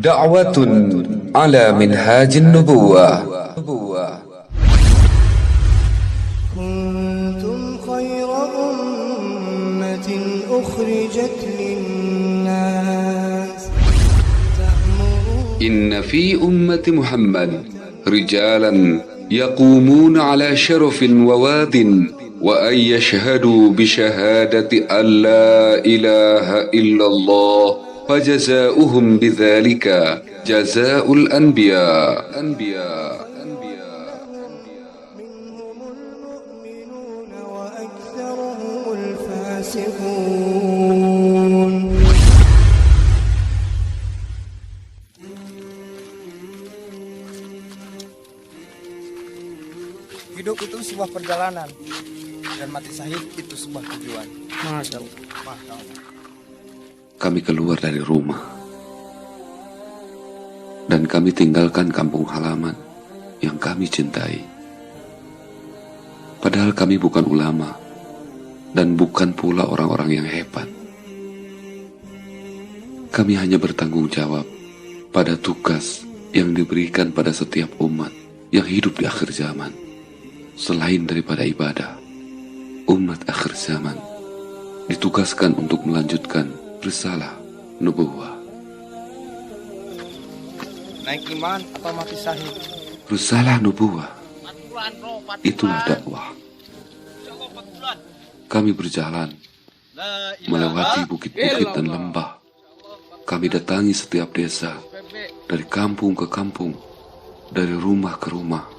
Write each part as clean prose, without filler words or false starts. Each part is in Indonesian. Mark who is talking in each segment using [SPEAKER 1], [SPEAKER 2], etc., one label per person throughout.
[SPEAKER 1] دعوة على منهاج النبوة.
[SPEAKER 2] كنتم خير أمة أخرجت للناس
[SPEAKER 1] إن في أمة محمد رجالا يقومون على شرف وواد وأن يشهدوا بشهادة أن لا إله إلا الله فجزاؤهم بذلك جزاء الأنبياء.
[SPEAKER 2] منهم المؤمنون وأكثرهم الفاسقون.
[SPEAKER 3] Hidup itu sebuah perjalanan dan mati syahid itu sebuah tujuan. Masya Allah.
[SPEAKER 1] Kami keluar dari rumah dan kami tinggalkan kampung halaman yang kami cintai. Padahal kami bukan ulama dan bukan pula orang-orang yang hebat. Kami hanya bertanggung jawab pada tugas yang diberikan pada setiap umat yang hidup di akhir zaman. Selain daripada ibadah, umat akhir zaman ditugaskan untuk melanjutkan risalah nubuwah.
[SPEAKER 3] Naik iman atau mati syahid?
[SPEAKER 1] Risalah nubuwah itulah dakwah. Kami berjalan melewati bukit-bukit dan lembah. Kami datangi setiap desa, dari kampung ke kampung, dari rumah ke rumah.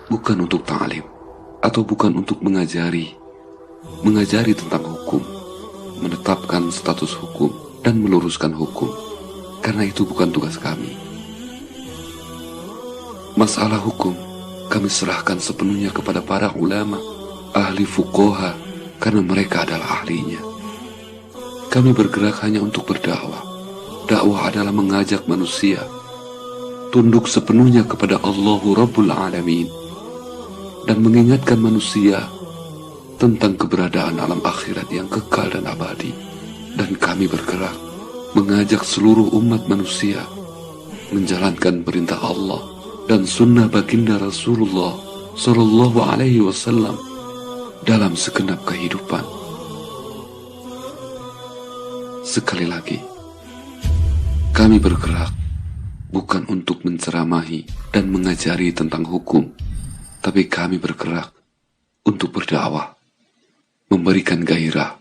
[SPEAKER 1] Bukan untuk ta'lim atau bukan untuk mengajari tentang hukum, menetapkan status hukum dan meluruskan hukum, karena itu bukan tugas kami. Masalah hukum kami serahkan sepenuhnya kepada para ulama, ahli fuqaha, karena mereka adalah ahlinya. Kami bergerak hanya untuk berdakwah. Dakwah adalah mengajak manusia tunduk sepenuhnya kepada Allahu Rabbul Alamin dan mengingatkan manusia tentang keberadaan alam akhirat yang kekal dan abadi. Dan kami bergerak mengajak seluruh umat manusia menjalankan perintah Allah dan sunnah baginda Rasulullah Sallallahu Alaihi Wasallam dalam segenap kehidupan. Sekali lagi, kami bergerak bukan untuk menceramahi dan mengajari tentang hukum, tapi kami bergerak untuk berdakwah, memberikan gairah,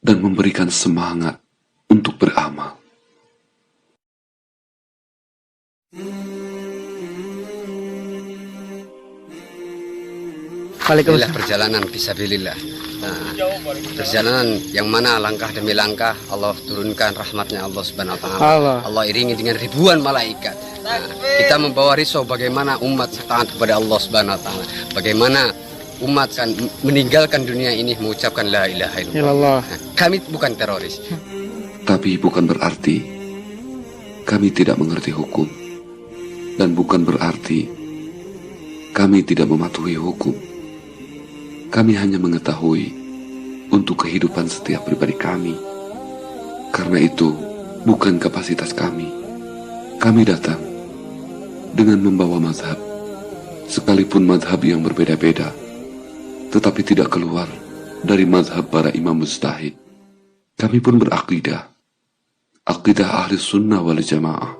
[SPEAKER 1] dan memberikan semangat untuk beramal.
[SPEAKER 4] Inilah perjalanan fisabilillah. Perjalanan yang mana langkah demi langkah Allah turunkan rahmatnya Allah Subhanahu wa Ta'ala. Allah iringi dengan ribuan malaikat. Kita membawa risau bagaimana umat taat kepada Allah Subhanahu wa Ta'ala. Bagaimana umat kan meninggalkan dunia ini mengucapkan la ilaha illallah. Kami bukan teroris.
[SPEAKER 1] Tapi bukan berarti kami tidak mengerti hukum, dan bukan berarti kami tidak mematuhi hukum. Kami hanya mengetahui untuk kehidupan setiap pribadi kami. Karena itu bukan kapasitas kami. Kami datang dengan membawa mazhab, sekalipun mazhab yang berbeda-beda, tetapi tidak keluar dari mazhab para imam mujtahid. Kami pun berakidah, akidah ahli sunnah wal jamaah.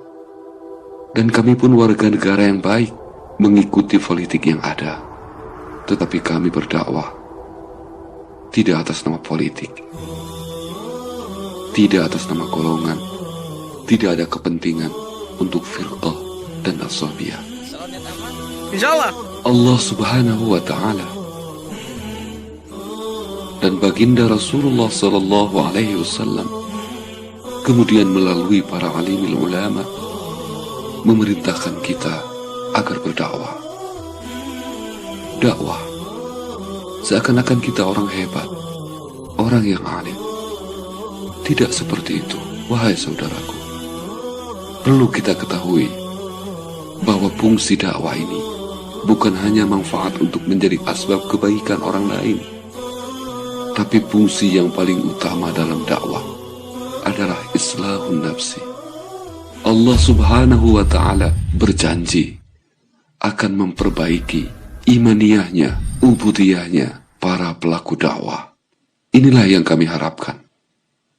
[SPEAKER 1] Dan kami pun warga negara yang baik, mengikuti politik yang ada. Tetapi kami berdakwah tidak atas nama politik, tidak atas nama golongan, tidak ada kepentingan untuk firqah dan asabiyah.
[SPEAKER 3] Insyaallah
[SPEAKER 1] Allah Subhanahu wa Ta'ala dan baginda Rasulullah Sallallahu Alaihi Wasallam kemudian melalui para alimil ulama memerintahkan kita agar berdakwah. Dakwah seakan-akan kita orang hebat, orang yang alim. Tidak seperti itu, wahai saudaraku. Perlu kita ketahui bahwa fungsi dakwah ini bukan hanya manfaat untuk menjadi asbab kebaikan orang lain, tapi fungsi yang paling utama dalam dakwah adalah islahun nafsi, Allah Subhanahu wa Ta'ala berjanji akan memperbaiki imaniyahnya, ubudiyahnya para pelaku dakwah. Inilah yang kami harapkan.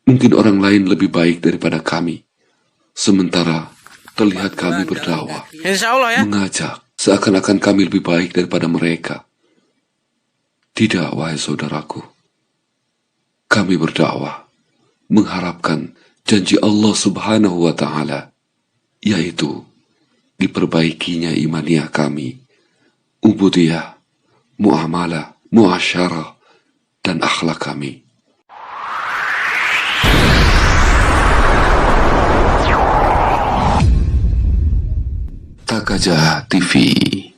[SPEAKER 1] Mungkin orang lain lebih baik daripada kami, sementara terlihat kami berdakwah,
[SPEAKER 3] Insya Allah ya.
[SPEAKER 1] mengajak, seakan-akan kami lebih baik daripada mereka. Tidak, wahai saudaraku. Kami berdakwah, mengharapkan janji Allah Subhanahu wa Ta'ala, yaitu diperbaikinya imaniyah kami, ubudiyah, muamalah, muasyarah, dan akhlak kami. Takaja TV.